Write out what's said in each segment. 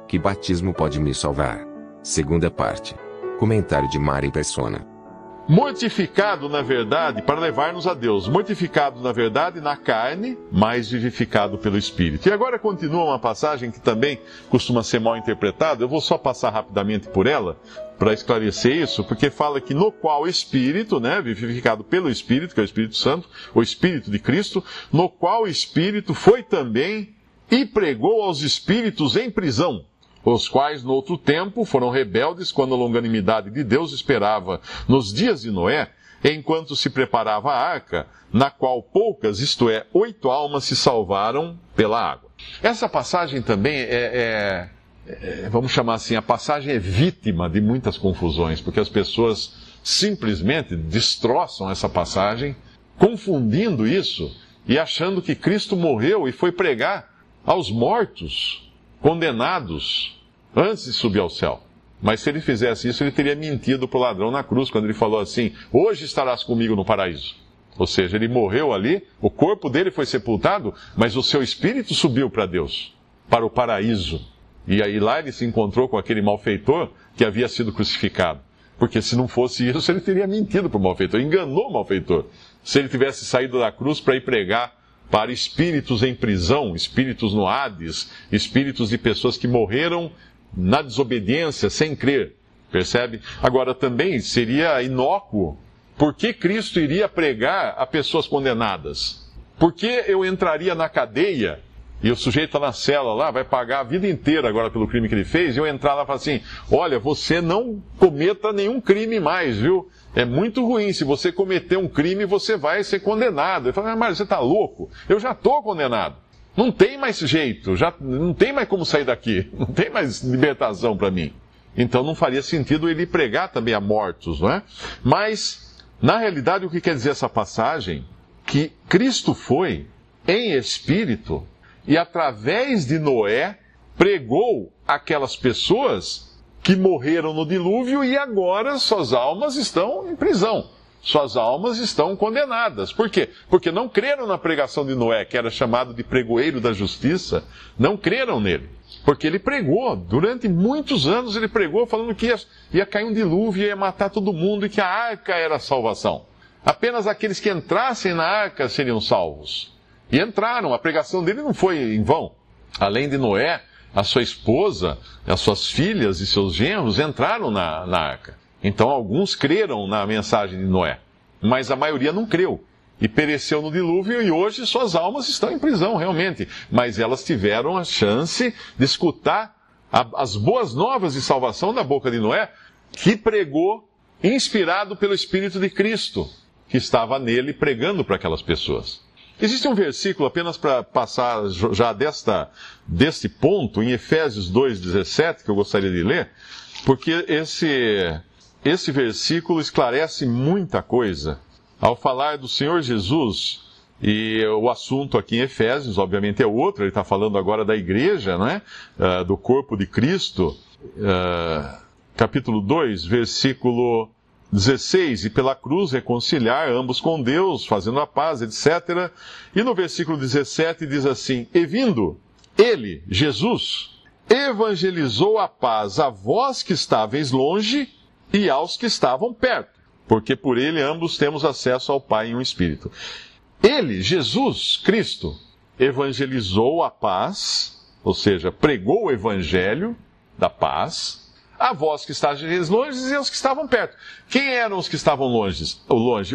Que batismo pode me salvar? Segunda parte. Comentário de Mari Persona. Mortificado na verdade para levar-nos a Deus. Mortificado na verdade na carne, mas vivificado pelo Espírito. E agora continua uma passagem que também costuma ser mal interpretada. Eu vou só passar rapidamente por ela, para esclarecer isso, porque fala que no qual o Espírito, vivificado pelo Espírito, que é o Espírito Santo, o Espírito de Cristo, no qual o Espírito foi também e pregou aos espíritos em prisão, os quais no outro tempo foram rebeldes quando a longanimidade de Deus esperava nos dias de Noé, enquanto se preparava a arca, na qual poucas, isto é, 8 almas se salvaram pela água. Essa passagem também vamos chamar assim, a passagem é vítima de muitas confusões, porque as pessoas simplesmente destroçam essa passagem, confundindo isso e achando que Cristo morreu e foi pregar aos mortos, condenados, antes de subir ao céu. Mas se ele fizesse isso, ele teria mentido para o ladrão na cruz, quando ele falou assim: hoje estarás comigo no paraíso. Ou seja, ele morreu ali, o corpo dele foi sepultado, mas o seu espírito subiu para Deus, para o paraíso. E aí lá ele se encontrou com aquele malfeitor que havia sido crucificado. Porque se não fosse isso, ele teria mentido para o malfeitor, enganou o malfeitor. Se ele tivesse saído da cruz para ir pregar para espíritos em prisão, espíritos no Hades, espíritos de pessoas que morreram na desobediência, sem crer. Percebe? Agora também seria inócuo. Por que Cristo iria pregar a pessoas condenadas? Por que eu entraria na cadeia e o sujeito está na cela lá, vai pagar a vida inteira agora pelo crime que ele fez, e eu entrar lá e falar assim: olha, você não cometa nenhum crime mais, viu? É muito ruim, se você cometer um crime, você vai ser condenado. Ele fala: mas você está louco? Eu já estou condenado. Não tem mais jeito, não tem mais como sair daqui, não tem mais libertação para mim. Então não faria sentido ele pregar também a mortos, não é? Mas, na realidade, o que quer dizer essa passagem? Que Cristo foi em espírito e através de Noé pregou aquelas pessoas que morreram no dilúvio e agora suas almas estão em prisão. Suas almas estão condenadas. Por quê? Porque não creram na pregação de Noé, que era chamado de pregoeiro da justiça. Não creram nele. Porque ele pregou, durante muitos anos ele pregou falando que ia cair um dilúvio, ia matar todo mundo e que a arca era a salvação. Apenas aqueles que entrassem na arca seriam salvos. E entraram, a pregação dele não foi em vão. Além de Noé, a sua esposa, as suas filhas e seus genros entraram na arca. Então alguns creram na mensagem de Noé, mas a maioria não creu. E pereceu no dilúvio e hoje suas almas estão em prisão, realmente. Mas elas tiveram a chance de escutar as boas novas de salvação da boca de Noé, que pregou, inspirado pelo Espírito de Cristo, que estava nele pregando para aquelas pessoas. Existe um versículo, apenas para passar já deste ponto, em Efésios 2,17, que eu gostaria de ler, porque esse versículo esclarece muita coisa. Ao falar do Senhor Jesus, e o assunto aqui em Efésios, obviamente, é outro, ele está falando agora da igreja, não é? Do corpo de Cristo, capítulo 2, versículo 16, e pela cruz reconciliar ambos com Deus, fazendo a paz, etc. E no versículo 17 diz assim: e vindo, ele, Jesus, evangelizou a paz a vós que estáveis longe e aos que estavam perto, porque por ele ambos temos acesso ao Pai em um Espírito. Ele, Jesus Cristo, evangelizou a paz, ou seja, pregou o evangelho da paz, a vós que estáveis longe e aos que estavam perto. Quem eram os que estavam longe?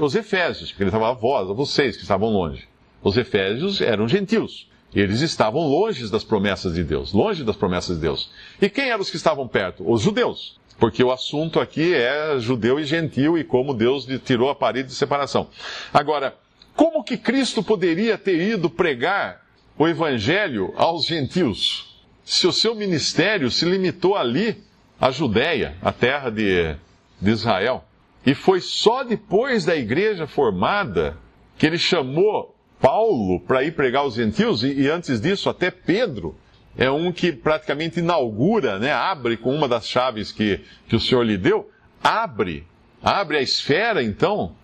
Os efésios, porque ele estava a vós, a vocês que estavam longe. Os efésios eram gentios. Eles estavam longe das promessas de Deus, longe das promessas de Deus. E quem eram os que estavam perto? Os judeus. Porque o assunto aqui é judeu e gentil e como Deus tirou a parede de separação. Agora, como que Cristo poderia ter ido pregar o evangelho aos gentios, se o seu ministério se limitou ali à Judéia, a terra de Israel? E foi só depois da igreja formada que ele chamou Paulo para ir pregar aos gentios, e antes disso até Pedro é um que praticamente inaugura, abre com uma das chaves que o Senhor lhe deu, abre a esfera então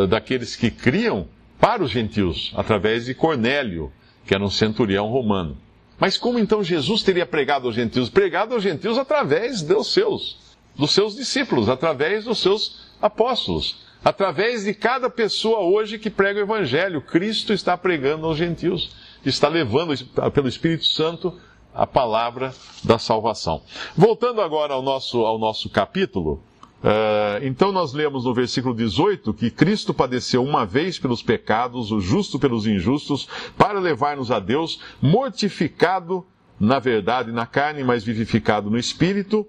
daqueles que criam para os gentios, através de Cornélio, que era um centurião romano. Mas como então Jesus teria pregado aos gentios? Pregado aos gentios através dos seus discípulos, através dos seus apóstolos, através de cada pessoa hoje que prega o Evangelho. Cristo está pregando aos gentios, está levando pelo Espírito Santo a palavra da salvação. Voltando agora ao nosso capítulo, então nós lemos no versículo 18 que Cristo padeceu uma vez pelos pecados, o justo pelos injustos, para levar-nos a Deus, mortificado na verdade na carne, mas vivificado no Espírito.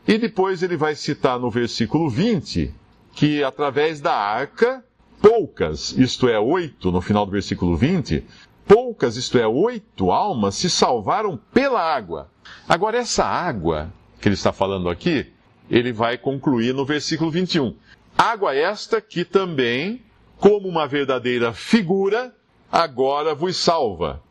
E depois ele vai citar no versículo 20 que através da arca, poucas, isto é, 8, no final do versículo 20, poucas, isto é, 8 almas se salvaram pela água. Agora, essa água que ele está falando aqui, ele vai concluir no versículo 21. Água esta que também, como uma verdadeira figura, agora vos salva.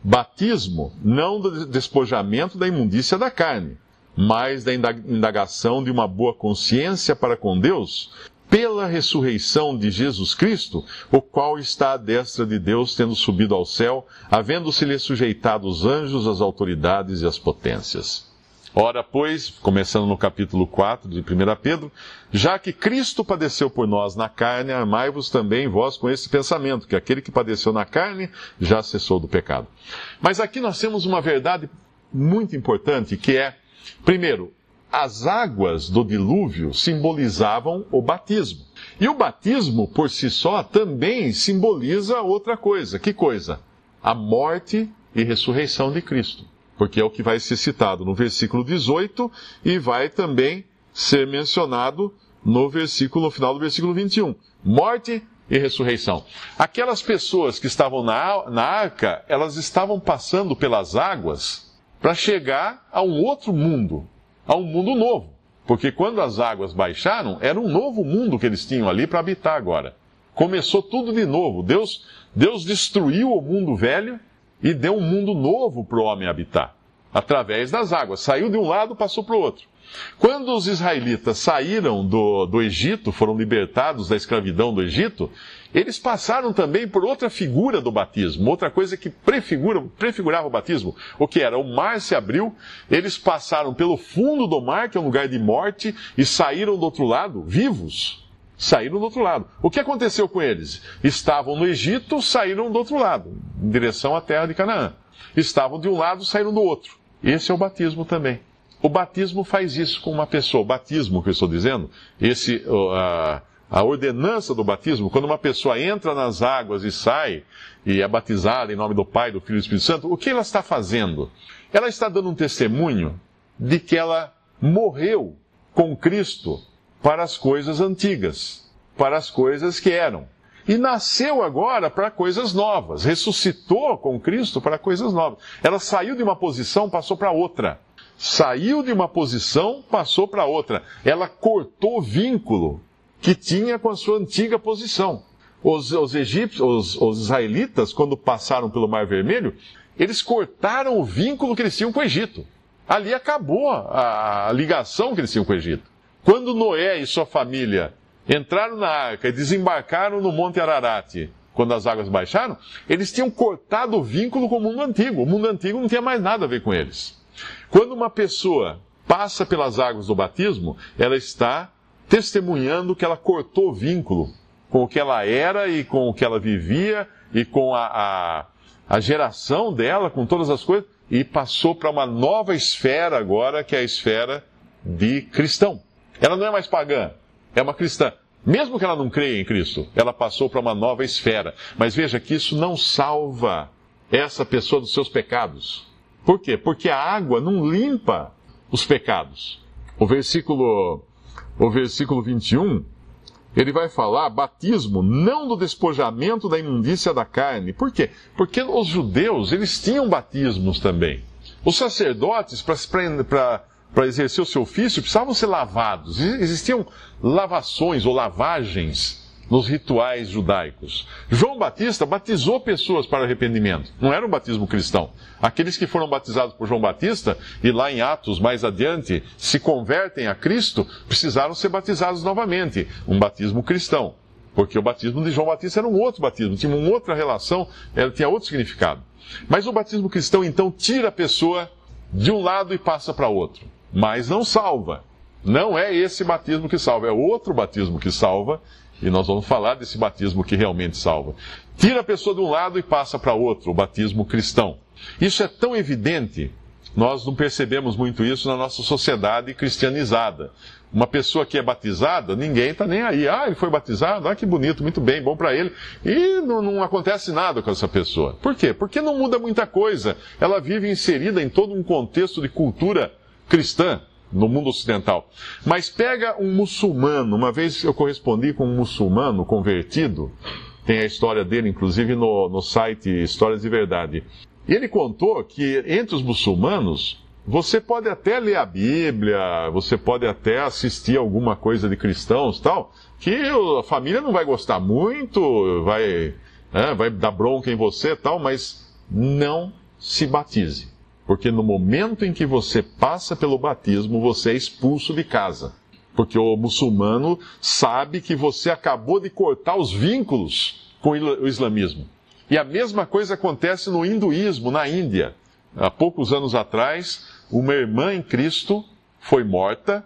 Batismo, não do despojamento da imundícia da carne, mas da indagação de uma boa consciência para com Deus, pela ressurreição de Jesus Cristo, o qual está à destra de Deus, tendo subido ao céu, havendo-se-lhe sujeitado os anjos, as autoridades e as potências. Ora, pois, começando no capítulo 4 de 1 Pedro, já que Cristo padeceu por nós na carne, armai-vos também vós com esse pensamento, que aquele que padeceu na carne já cessou do pecado. Mas aqui nós temos uma verdade muito importante, que é, primeiro, as águas do dilúvio simbolizavam o batismo. E o batismo, por si só, também simboliza outra coisa. Que coisa? A morte e ressurreição de Cristo. Porque é o que vai ser citado no versículo 18 e vai também ser mencionado no final do versículo 21. Morte e ressurreição. Aquelas pessoas que estavam na arca, elas estavam passando pelas águas para chegar a um outro mundo, a um mundo novo. Porque quando as águas baixaram, era um novo mundo que eles tinham ali para habitar agora. Começou tudo de novo. Deus destruiu o mundo velho e deu um mundo novo para o homem habitar, através das águas. Saiu de um lado, passou para o outro. Quando os israelitas saíram do Egito, foram libertados da escravidão do Egito, eles passaram também por outra figura do batismo, outra coisa que prefigurava o batismo. O que era? O mar se abriu, eles passaram pelo fundo do mar, que é um lugar de morte, e saíram do outro lado, vivos. Saíram do outro lado. O que aconteceu com eles? Estavam no Egito, saíram do outro lado, em direção à terra de Canaã. Estavam de um lado, saíram do outro. Esse é o batismo também. O batismo faz isso com uma pessoa. O batismo que eu estou dizendo, a ordenança do batismo, quando uma pessoa entra nas águas e sai, e é batizada em nome do Pai, do Filho e do Espírito Santo, o que ela está fazendo? Ela está dando um testemunho de que ela morreu com Cristo para as coisas antigas, para as coisas que eram. E nasceu agora para coisas novas, ressuscitou com Cristo para coisas novas. Ela saiu de uma posição, passou para outra. Saiu de uma posição, passou para outra. Ela cortou o vínculo que tinha com a sua antiga posição. Os israelitas, quando passaram pelo Mar Vermelho, eles cortaram o vínculo que eles tinham com o Egito. Ali acabou a ligação que eles tinham com o Egito. Quando Noé e sua família entraram na arca e desembarcaram no Monte Ararat, quando as águas baixaram, eles tinham cortado o vínculo com o mundo antigo. O mundo antigo não tinha mais nada a ver com eles. Quando uma pessoa passa pelas águas do batismo, ela está testemunhando que ela cortou o vínculo com o que ela era e com o que ela vivia e com a geração dela, com todas as coisas, e passou para uma nova esfera agora, que é a esfera de cristão. Ela não é mais pagã, é uma cristã. Mesmo que ela não creia em Cristo, ela passou para uma nova esfera. Mas veja que isso não salva essa pessoa dos seus pecados. Por quê? Porque a água não limpa os pecados. O versículo 21, ele vai falar batismo não do despojamento da imundícia da carne. Por quê? Porque os judeus, eles tinham batismos também. Os sacerdotes, para exercer o seu ofício, precisavam ser lavados. Existiam lavações ou lavagens nos rituais judaicos. João Batista batizou pessoas para arrependimento. Não era um batismo cristão. Aqueles que foram batizados por João Batista, e lá em Atos, mais adiante, se convertem a Cristo, precisaram ser batizados novamente. Um batismo cristão. Porque o batismo de João Batista era um outro batismo, tinha uma outra relação, tinha outro significado. Mas o batismo cristão, então, tira a pessoa de um lado e passa para outro. Mas não salva. Não é esse batismo que salva, é outro batismo que salva. E nós vamos falar desse batismo que realmente salva. Tira a pessoa de um lado e passa para outro, o batismo cristão. Isso é tão evidente, nós não percebemos muito isso na nossa sociedade cristianizada. Uma pessoa que é batizada, ninguém está nem aí. Ah, ele foi batizado, ah, que bonito, muito bem, bom para ele. E não acontece nada com essa pessoa. Por quê? Porque não muda muita coisa. Ela vive inserida em todo um contexto de cultura cristã no mundo ocidental. Mas pega um muçulmano, uma vez eu correspondi com um muçulmano convertido, tem a história dele, inclusive, no site Histórias de Verdade. E ele contou que entre os muçulmanos, você pode até ler a Bíblia, você pode até assistir alguma coisa de cristãos e tal, que a família não vai gostar muito, vai dar bronca em você e tal, mas não se batize. Porque no momento em que você passa pelo batismo, você é expulso de casa. Porque o muçulmano sabe que você acabou de cortar os vínculos com o islamismo. E a mesma coisa acontece no hinduísmo, na Índia. Há poucos anos atrás, uma irmã em Cristo foi morta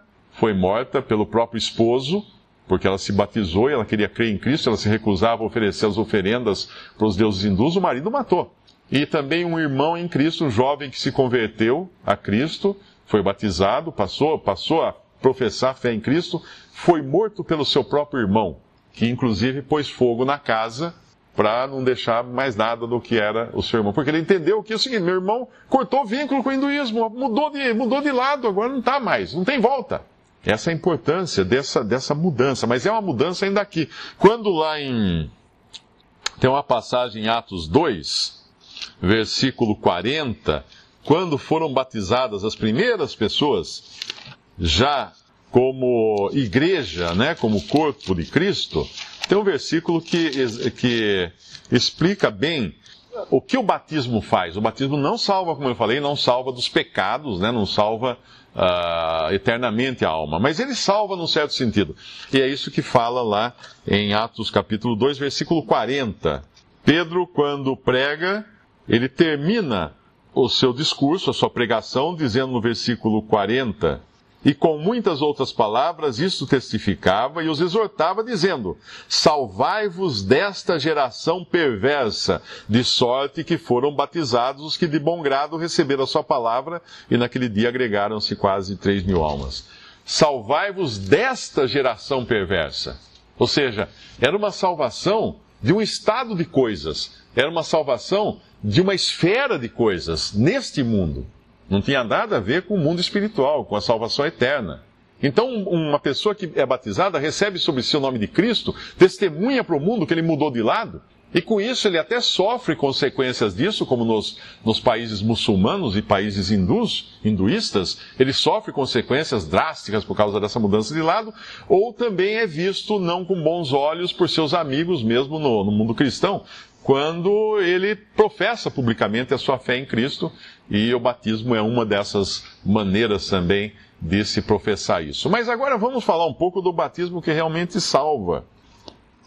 pelo próprio esposo, porque ela se batizou e ela queria crer em Cristo, ela se recusava a oferecer as oferendas para os deuses hindus, o marido matou. E também um irmão em Cristo, um jovem que se converteu a Cristo, foi batizado, passou a professar a fé em Cristo, foi morto pelo seu próprio irmão, que inclusive pôs fogo na casa para não deixar mais nada do que era o seu irmão. Porque ele entendeu que é o seguinte, meu irmão cortou o vínculo com o hinduísmo, mudou de lado, agora não está mais, não tem volta. Essa é a importância dessa mudança, mas é uma mudança ainda aqui. Quando tem uma passagem em Atos 2, versículo 40, quando foram batizadas as primeiras pessoas, já como igreja, né, como corpo de Cristo, tem um versículo que explica bem o que o batismo faz. O batismo não salva, como eu falei, não salva dos pecados, né, não salva eternamente a alma, mas ele salva num certo sentido. E é isso que fala lá em Atos capítulo 2, versículo 40. Pedro, quando prega, ele termina o seu discurso, a sua pregação, dizendo no versículo 40... E com muitas outras palavras, isto testificava e os exortava, dizendo: salvai-vos desta geração perversa, de sorte que foram batizados os que de bom grado receberam a sua palavra, e naquele dia agregaram-se quase 3.000 almas. Salvai-vos desta geração perversa. Ou seja, era uma salvação de um estado de coisas, era uma salvação de uma esfera de coisas neste mundo. Não tinha nada a ver com o mundo espiritual, com a salvação eterna. Então, uma pessoa que é batizada recebe sobre si o nome de Cristo, testemunha para o mundo que ele mudou de lado, e com isso ele até consequências disso, como nos países muçulmanos e países hinduístas, ele sofre consequências drásticas por causa dessa mudança de lado, ou também é visto não com bons olhos por seus amigos mesmo no mundo cristão, quando ele professa publicamente a sua fé em Cristo, e o batismo é uma dessas maneiras também de se professar isso. Mas agora vamos falar um pouco do batismo que realmente salva.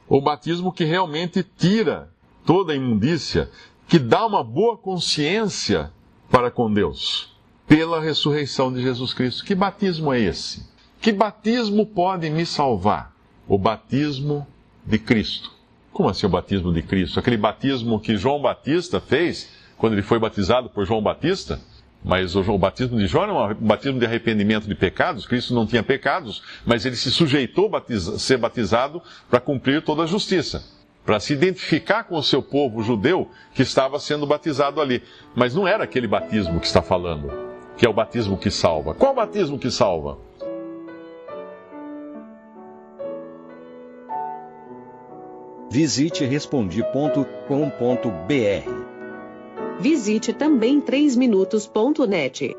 O batismo que realmente tira toda a imundícia, que dá uma boa consciência para com Deus, pela ressurreição de Jesus Cristo. Que batismo é esse? Que batismo pode me salvar? O batismo de Cristo. Como assim o batismo de Cristo? Aquele batismo que João Batista fez, quando ele foi batizado por João Batista? Mas o batismo de João era um batismo de arrependimento de pecados. Cristo não tinha pecados, mas ele se sujeitou a ser batizado para cumprir toda a justiça, para se identificar com o seu povo judeu que estava sendo batizado ali. Mas não era aquele batismo que está falando, que é o batismo que salva. Qual o batismo que salva? Visite Respondi.com.br. Visite também 3minutos.net.